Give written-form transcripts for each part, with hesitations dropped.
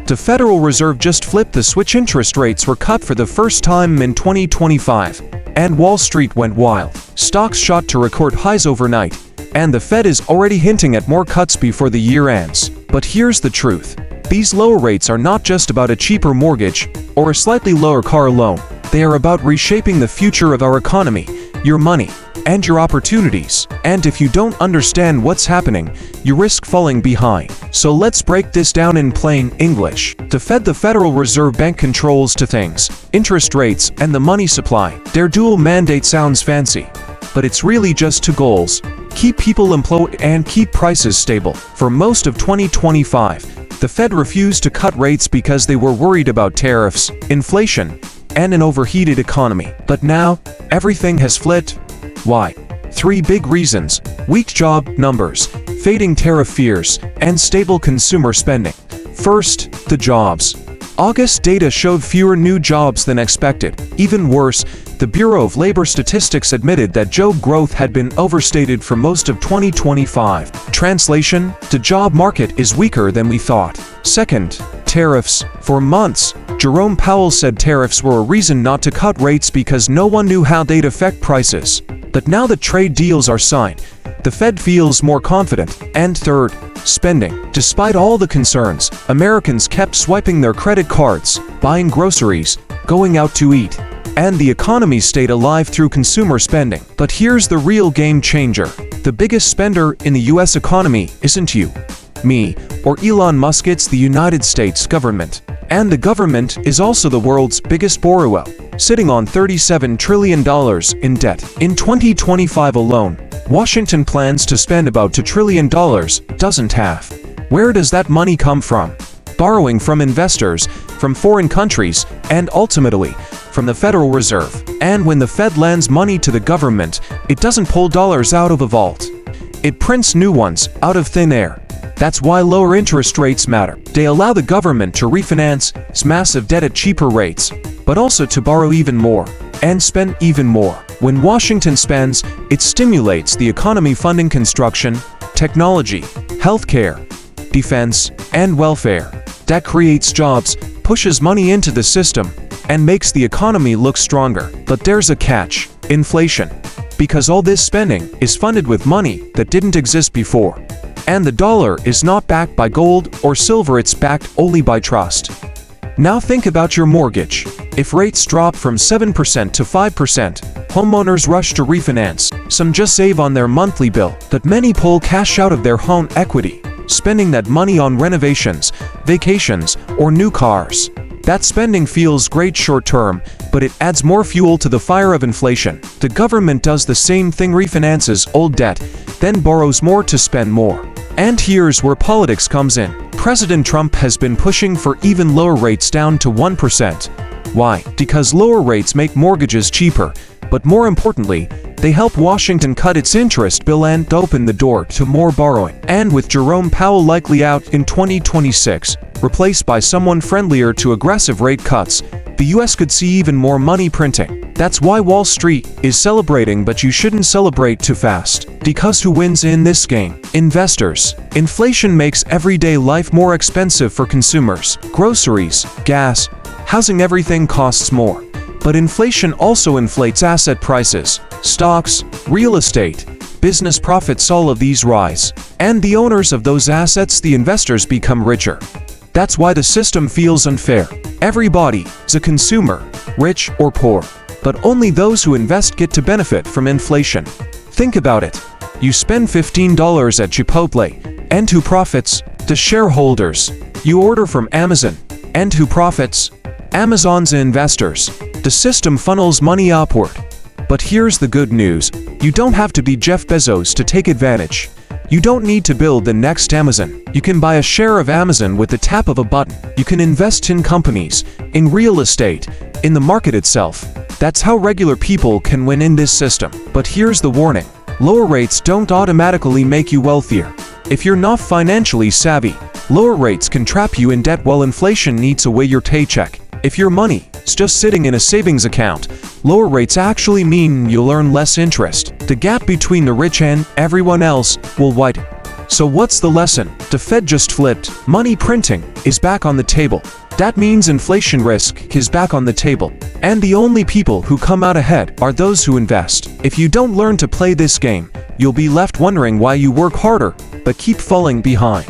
The Federal Reserve just flipped the switch. Interest rates were cut for the first time in 2025, and Wall Street went wild. Stocks shot to record highs overnight, and the Fed is already hinting at more cuts before the year ends. But here's the truth. These lower rates are not just about a cheaper mortgage or a slightly lower car loan. They are about reshaping the future of our economy, your money, and your opportunities. And if you don't understand what's happening, you risk falling behind. So let's break this down in plain English. The Federal Reserve Bank, controls two things: interest rates and the money supply. Their dual mandate sounds fancy, but it's really just two goals: keep people employed and keep prices stable. For most of 2025, the Fed refused to cut rates because they were worried about tariffs, inflation, and an overheated economy. But now, everything has flipped. Why? 3 big reasons: weak job numbers, fading tariff fears, and stable consumer spending. First, the jobs. August data showed fewer new jobs than expected. Even worse, the Bureau of Labor Statistics admitted that job growth had been overstated for most of 2025. Translation: the job market is weaker than we thought. Second, tariffs. For months, Jerome Powell said tariffs were a reason not to cut rates because no one knew how they'd affect prices. But now that trade deals are signed, the Fed feels more confident. And third, spending. Despite all the concerns, Americans kept swiping their credit cards, buying groceries, going out to eat, and the economy stayed alive through consumer spending. But here's the real game changer. The biggest spender in the US economy isn't you, me, or Elon Musk. It's the United States government. And the government is also the world's biggest borrower, sitting on $37 trillion in debt. In 2025 alone, Washington plans to spend about $2 trillion, doesn't half. Where does that money come from? Borrowing from investors, from foreign countries, and ultimately, from the Federal Reserve. And when the Fed lends money to the government, it doesn't pull dollars out of a vault. It prints new ones out of thin air. That's why lower interest rates matter. They allow the government to refinance its massive debt at cheaper rates, but also to borrow even more and spend even more. When Washington spends, it stimulates the economy, funding construction, technology, healthcare, defense, and welfare. That creates jobs, pushes money into the system, and makes the economy look stronger. But there's a catch: inflation. Because all this spending is funded with money that didn't exist before. And the dollar is not backed by gold or silver, it's backed only by trust. Now think about your mortgage. If rates drop from 7% to 5%, homeowners rush to refinance. Some just save on their monthly bill, but many pull cash out of their home equity, spending that money on renovations, vacations, or new cars. That spending feels great short-term, but it adds more fuel to the fire of inflation. The government does the same thing: refinances old debt, then borrows more to spend more. And here's where politics comes in. President Trump has been pushing for even lower rates, down to 1%. Why? Because lower rates make mortgages cheaper, but more importantly, they help Washington cut its interest bill and open the door to more borrowing. And with Jerome Powell likely out in 2026, replaced by someone friendlier to aggressive rate cuts, the US could see even more money printing. That's why Wall Street is celebrating, but you shouldn't celebrate too fast. Because who wins in this game? Investors. Inflation makes everyday life more expensive for consumers. Groceries, gas, housing, everything costs more. But inflation also inflates asset prices. Stocks, real estate, business profits, all of these rise. And the owners of those assets, the investors, become richer. That's why the system feels unfair. Everybody is a consumer, rich or poor. But only those who invest get to benefit from inflation. Think about it. You spend $15 at Chipotle, and who profits? The shareholders. You order from Amazon, and who profits? Amazon's investors. The system funnels money upward. But here's the good news. You don't have to be Jeff Bezos to take advantage. You don't need to build the next Amazon. You can buy a share of Amazon with the tap of a button. You can invest in companies, in real estate, in the market itself. That's how regular people can win in this system. But here's the warning. Lower rates don't automatically make you wealthier. If you're not financially savvy, lower rates can trap you in debt while inflation eats away your paycheck. If your money is just sitting in a savings account, lower rates actually mean you'll earn less interest. The gap between the rich and everyone else will widen. So what's the lesson? The Fed just flipped. Money printing is back on the table. That means inflation risk is back on the table. And the only people who come out ahead are those who invest. If you don't learn to play this game, you'll be left wondering why you work harder, but keep falling behind.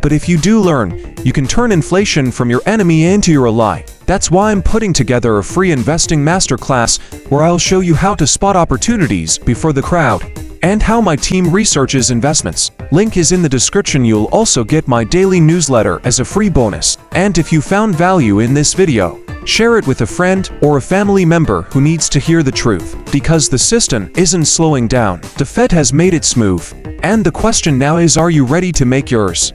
But if you do learn, you can turn inflation from your enemy into your ally. That's why I'm putting together a free investing masterclass where I'll show you how to spot opportunities before the crowd and how my team researches investments. Link is in the description. You'll also get my daily newsletter as a free bonus. And if you found value in this video, share it with a friend or a family member who needs to hear the truth. Because the system isn't slowing down. The Fed has made its move. And the question now is, are you ready to make yours?